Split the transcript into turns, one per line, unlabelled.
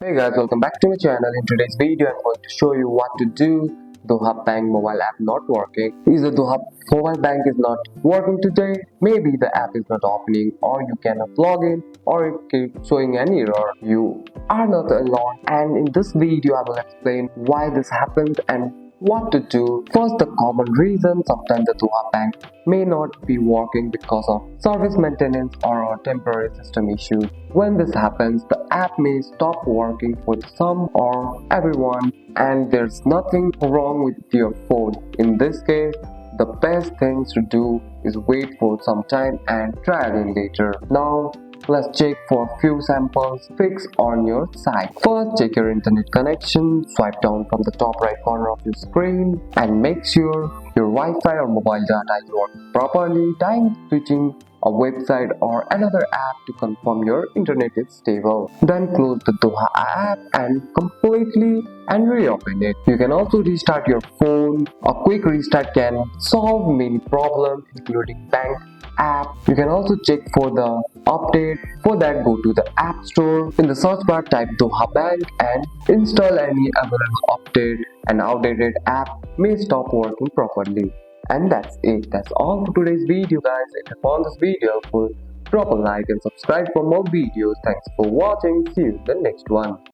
Hey guys, welcome back to my channel. In today's video, I'm going to show you what to do. Doha Bank mobile app not working. Either Doha mobile bank is not working today, maybe the app is not opening, or you cannot log in, or it keeps showing an error. You are not alone, and in this video, I will explain why this happens and what to do. First, the common reason sometimes the Doha bank may not be working because of service maintenance or a temporary system issue. When this happens, the app may stop working for some or everyone, and there's nothing wrong with your phone. In this case, the best thing to do is wait for some time and try again later. Now, let's check for a few samples fix on your site. First, check your internet connection. Swipe down from the top right corner of your screen and make sure your Wi-Fi or mobile data is working properly. Time switching a website or another app to confirm your internet is stable. Then close the Doha app and completely and reopen it. You can also restart your phone. A quick restart can solve many problems including bank app. You can also check for the update. For that, go to the app store. In the search bar, type Doha Bank and install any available update. An outdated app may stop working properly. And that's it. That's all for today's video, guys. If you found this video helpful, drop a like and subscribe for more videos. Thanks for watching. See you in the next one.